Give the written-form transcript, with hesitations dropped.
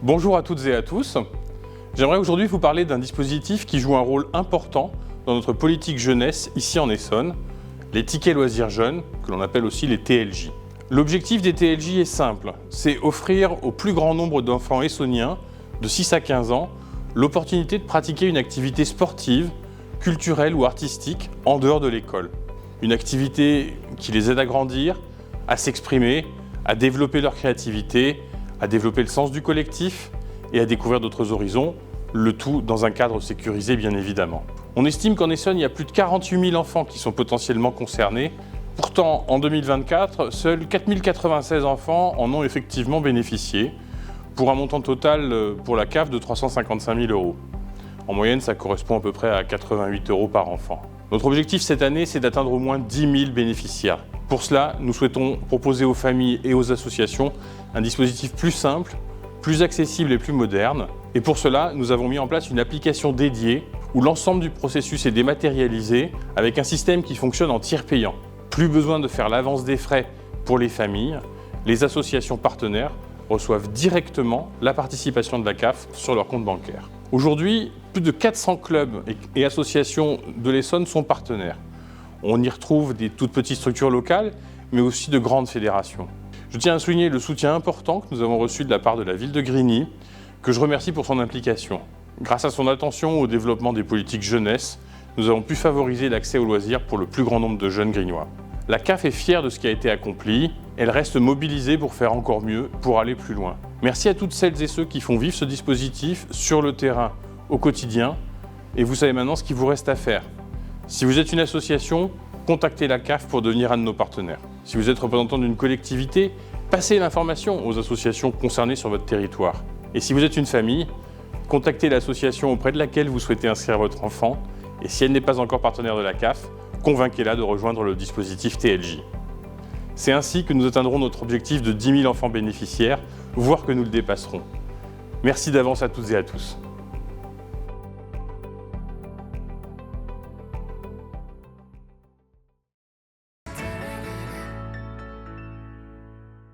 Bonjour à toutes et à tous. J'aimerais aujourd'hui vous parler d'un dispositif qui joue un rôle important dans notre politique jeunesse ici en Essonne, les tickets loisirs jeunes, que l'on appelle aussi les TLJ. L'objectif des TLJ est simple, c'est offrir au plus grand nombre d'enfants essonniens de 6 à 15 ans l'opportunité de pratiquer une activité sportive, culturelle ou artistique en dehors de l'école. Une activité qui les aide à grandir, à s'exprimer, à développer leur créativité, à développer le sens du collectif et à découvrir d'autres horizons, le tout dans un cadre sécurisé bien évidemment. On estime qu'en Essonne, il y a plus de 48 000 enfants qui sont potentiellement concernés. Pourtant, en 2024, seuls 4 096 enfants en ont effectivement bénéficié, pour un montant total pour la CAF de 355 000 €. En moyenne, ça correspond à peu près à 88 € par enfant. Notre objectif cette année, c'est d'atteindre au moins 10 000 bénéficiaires. Pour cela, nous souhaitons proposer aux familles et aux associations un dispositif plus simple, plus accessible et plus moderne. Et pour cela, nous avons mis en place une application dédiée où l'ensemble du processus est dématérialisé avec un système qui fonctionne en tiers payant. Plus besoin de faire l'avance des frais pour les familles. Les associations partenaires reçoivent directement la participation de la CAF sur leur compte bancaire. Aujourd'hui, plus de 400 clubs et associations de l'Essonne sont partenaires. On y retrouve des toutes petites structures locales, mais aussi de grandes fédérations. Je tiens à souligner le soutien important que nous avons reçu de la part de la ville de Grigny, que je remercie pour son implication. Grâce à son attention au développement des politiques jeunesse, nous avons pu favoriser l'accès aux loisirs pour le plus grand nombre de jeunes grignois. La CAF est fière de ce qui a été accompli, elle reste mobilisée pour faire encore mieux, pour aller plus loin. Merci à toutes celles et ceux qui font vivre ce dispositif sur le terrain, au quotidien, et vous savez maintenant ce qu'il vous reste à faire. Si vous êtes une association, contactez la CAF pour devenir un de nos partenaires. Si vous êtes représentant d'une collectivité, passez l'information aux associations concernées sur votre territoire. Et si vous êtes une famille, contactez l'association auprès de laquelle vous souhaitez inscrire votre enfant, et si elle n'est pas encore partenaire de la CAF, convainquez-la de rejoindre le dispositif TLJ. C'est ainsi que nous atteindrons notre objectif de 10 000 enfants bénéficiaires, voire que nous le dépasserons. Merci d'avance à toutes et à tous.